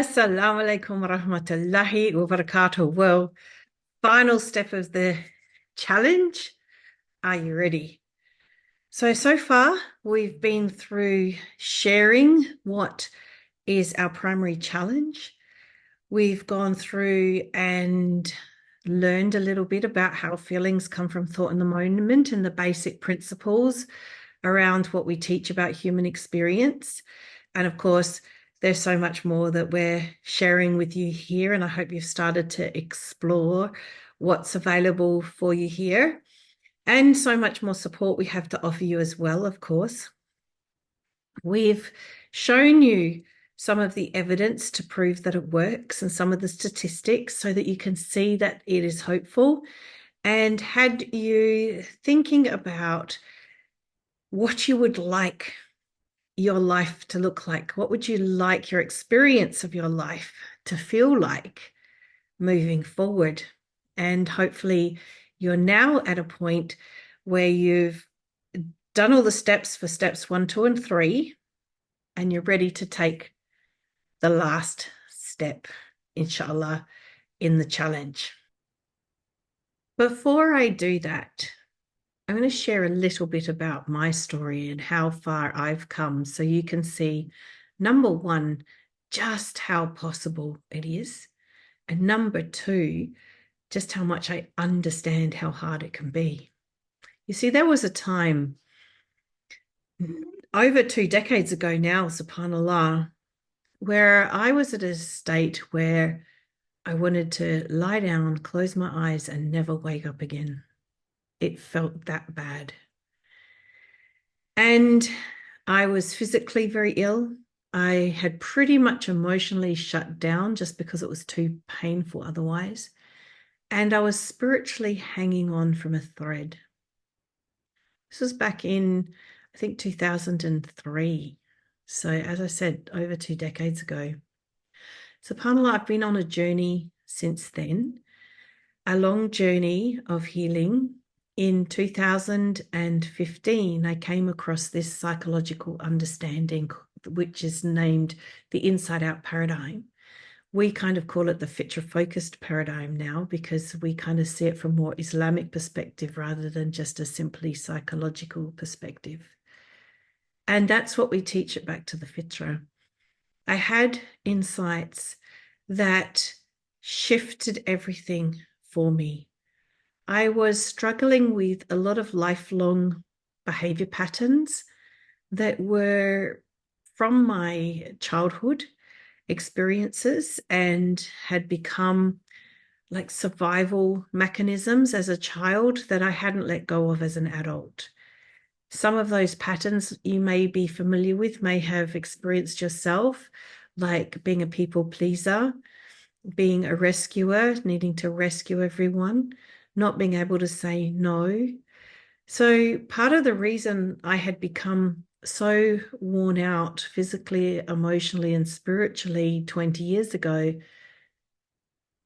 Assalamu alaikum wa rahmatullahi wa barakatuh. Well, final step of the challenge. Are you ready? So far, we've been through sharing what is our primary challenge. We've gone through and learned a little bit about how feelings come from thought in the moment and the basic principles around what we teach about human experience. And of course, there's so much more that we're sharing with you here, and I hope you've started to explore what's available for you here, and so much more support we have to offer you as well, of course. We've shown you some of the evidence to prove that it works and some of the statistics so that you can see that it is hopeful, and had you thinking about what you would like your life to look like. What would you like your experience of your life to feel like moving forward? And hopefully you're now at a point where you've done all the steps for steps 1, 2, and 3, and you're ready to take the last step, inshallah, in the challenge. Before I do that, I'm going to share a little bit about my story and how far I've come so you can see, number one, just how possible it is. And number two, just how much I understand how hard it can be. You see, there was a time over 2 decades ago now, subhanAllah, where I was at a state where I wanted to lie down, close my eyes, and never wake up again. It felt that bad. And I was physically very ill. I had pretty much emotionally shut down just because it was too painful otherwise. And I was spiritually hanging on from a thread. This was back in, I think, 2003. So, as I said, over 2 decades ago. SubhanAllah, I've been on a journey since then, a long journey of healing. In 2015, I came across this psychological understanding, which is named the Inside Out paradigm. We kind of call it the fitra-focused paradigm now because we kind of see it from a more Islamic perspective rather than just a simply psychological perspective. And that's what we teach it back to the fitra. I had insights that shifted everything for me. I was struggling with a lot of lifelong behavior patterns that were from my childhood experiences and had become like survival mechanisms as a child that I hadn't let go of as an adult. Some of those patterns you may be familiar with, may have experienced yourself, like being a people pleaser, being a rescuer, needing to rescue everyone, not being able to say no. So part of the reason I had become so worn out physically, emotionally, and spiritually 20 years ago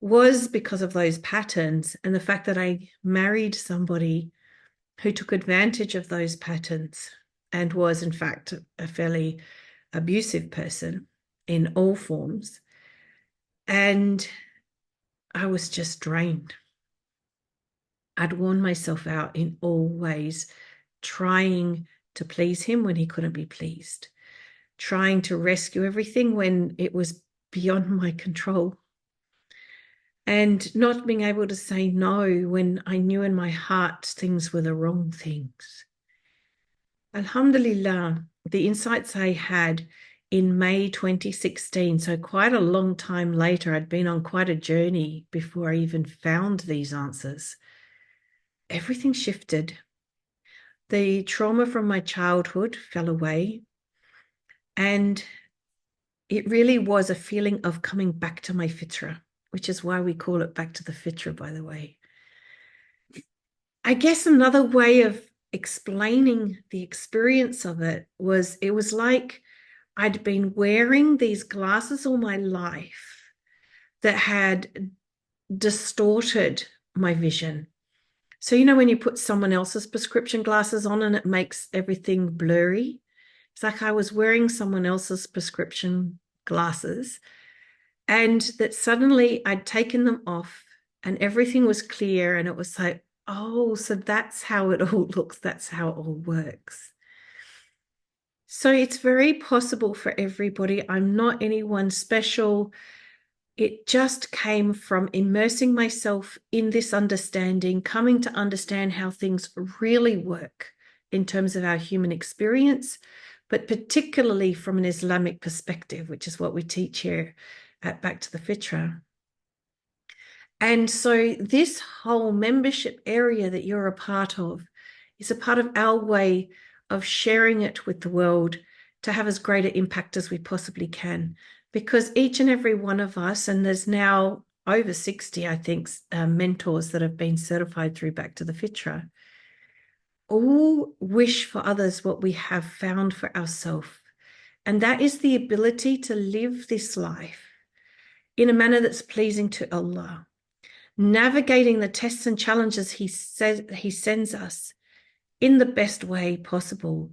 was because of those patterns and the fact that I married somebody who took advantage of those patterns and was, in fact, a fairly abusive person in all forms. And I was just drained. I'd worn myself out in all ways, trying to please him when he couldn't be pleased, trying to rescue everything when it was beyond my control, and not being able to say no when I knew in my heart things were the wrong things. Alhamdulillah, the insights I had in May 2016, so quite a long time later, I'd been on quite a journey before I even found these answers. Everything shifted. The trauma from my childhood fell away, and it really was a feeling of coming back to my fitra, which is why we call it back to the fitra, by the way. I guess another way of explaining the experience of it was like I'd been wearing these glasses all my life that had distorted my vision. So, you know, when you put someone else's prescription glasses on and it makes everything blurry, it's like I was wearing someone else's prescription glasses And that suddenly I'd taken them off and everything was clear. And it was like, oh, so that's how it all looks. That's how it all works. So it's very possible for everybody. I'm not anyone special. It just came from immersing myself in this understanding, coming to understand how things really work in terms of our human experience, but particularly from an Islamic perspective, which is what we teach here at Back to the Fitra. And so this whole membership area that you're a part of is a part of our way of sharing it with the world to have as great an impact as we possibly can. Because each and every one of us, and there's now over 60, I think, mentors that have been certified through Back to the Fitra, all wish for others what we have found for ourselves. And that is the ability to live this life in a manner that's pleasing to Allah, navigating the tests and challenges he sends us in the best way possible.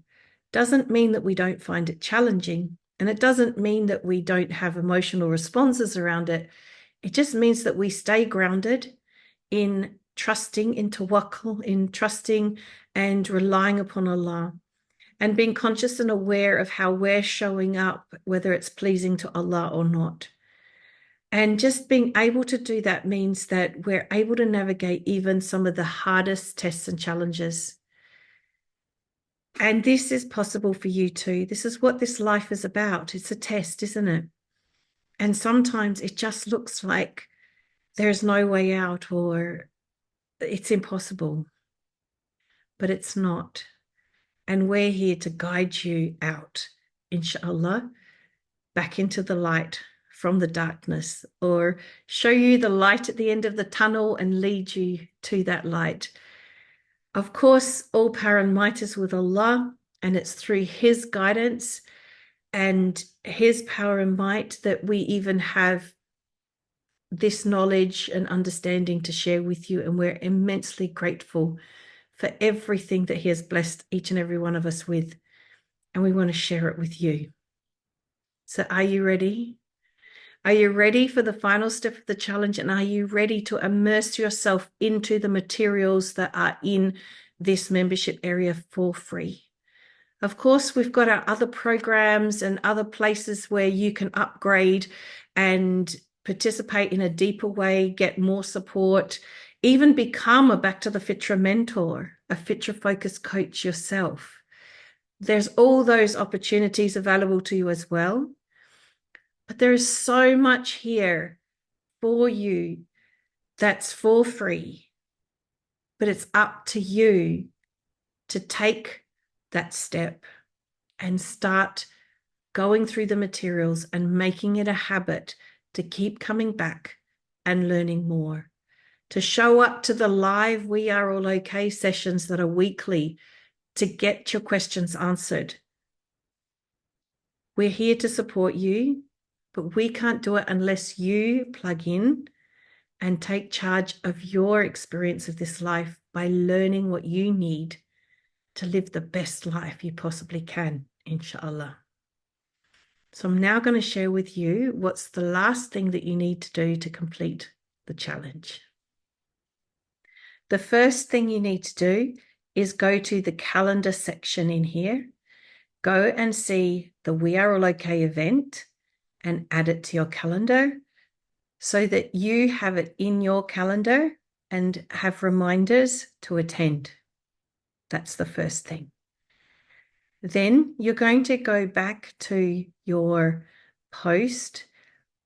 Doesn't mean that we don't find it challenging, and it doesn't mean that we don't have emotional responses around it. It just means that we stay grounded in trusting, in tawakkul, in trusting and relying upon Allah, and being conscious and aware of how we're showing up, whether it's pleasing to Allah or not. And just being able to do that means that we're able to navigate even some of the hardest tests and challenges. And this is possible for you too. This is what this life is about. It's a test, isn't it? And sometimes it just looks like there's no way out or it's impossible, but it's not. And we're here to guide you out, inshallah, back into the light from the darkness, or show you the light at the end of the tunnel and lead you to that light. Of course, all power and might is with Allah, and it's through His guidance and His power and might that we even have this knowledge and understanding to share with you. And we're immensely grateful for everything that He has blessed each and every one of us with. And we want to share it with you. So are you ready? Are you ready for the final step of the challenge? And are you ready to immerse yourself into the materials that are in this membership area for free? Of course, we've got our other programs and other places where you can upgrade and participate in a deeper way, get more support, even become a Back to the Fitra mentor, a Fitra focused coach yourself. There's all those opportunities available to you as well. But there is so much here for you that's for free. But it's up to you to take that step and start going through the materials and making it a habit to keep coming back and learning more. To show up to the live We Are All Okay sessions that are weekly to get your questions answered. We're here to support you, but we can't do it unless you plug in and take charge of your experience of this life by learning what you need to live the best life you possibly can, inshallah. So I'm now going to share with you what's the last thing that you need to do to complete the challenge. The first thing you need to do is go to the calendar section in here. Go and see the We Are All Okay event and add it to your calendar so that you have it in your calendar and have reminders to attend. That's the first thing. Then you're going to go back to your post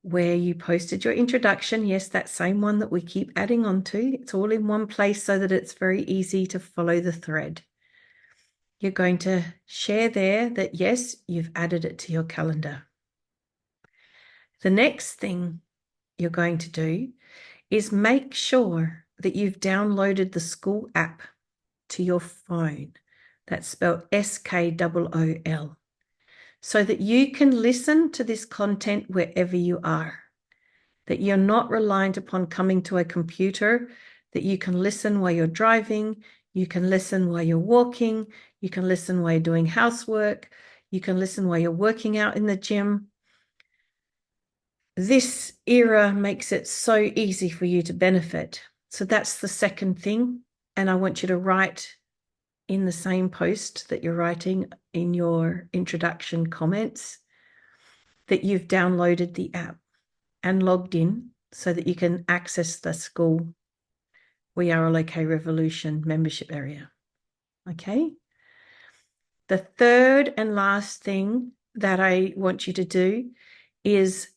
where you posted your introduction. Yes, that same one that we keep adding on to. It's all in one place so that it's very easy to follow the thread. You're going to share there that, yes, you've added it to your calendar. The next thing you're going to do is make sure that you've downloaded the school app to your phone. That's spelled SKOOL, so that you can listen to this content wherever you are, that you're not reliant upon coming to a computer, that you can listen while you're driving, you can listen while you're walking, you can listen while you're doing housework, you can listen while you're working out in the gym. This era makes it so easy for you to benefit. So that's the second thing. And I want you to write in the same post that you're writing in your introduction comments that you've downloaded the app and logged in so that you can access the school We Are All OK Revolution membership area. Okay. The third and last thing that I want you to do is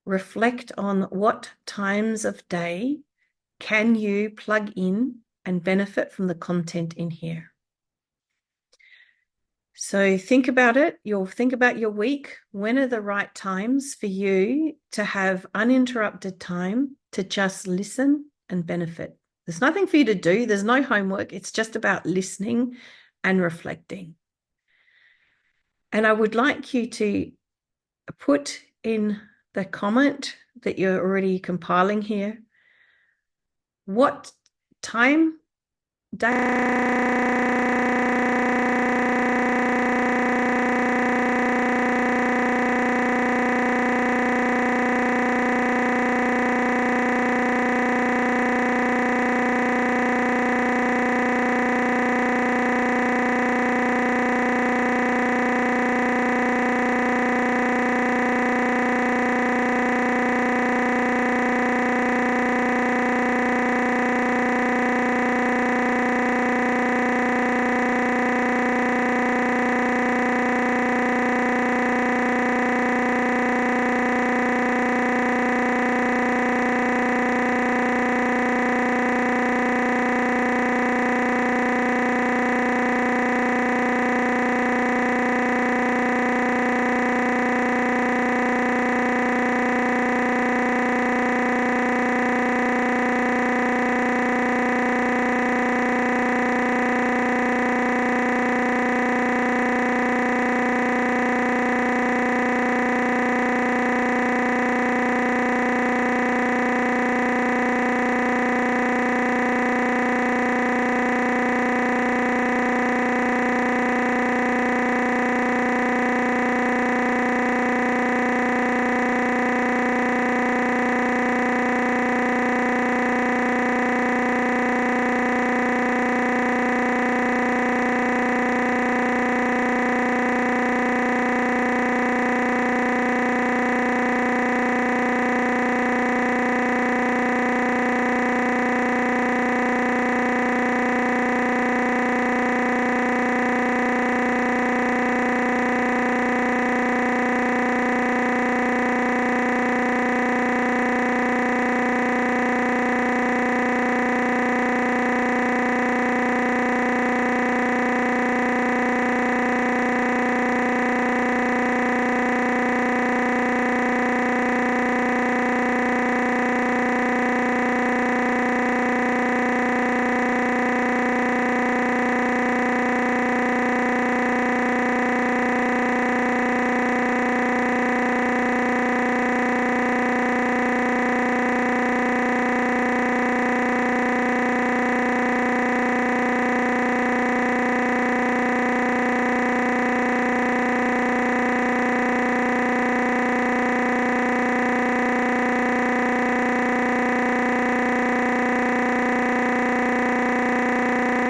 reflect on what times of day can you plug in and benefit from the content in here. So think about it. You'll think about your week. When are the right times for you to have uninterrupted time to just listen and benefit? There's nothing for you to do. There's no homework. It's just about listening and reflecting. And I would like you to put in the comment that you're already compiling here what time, day,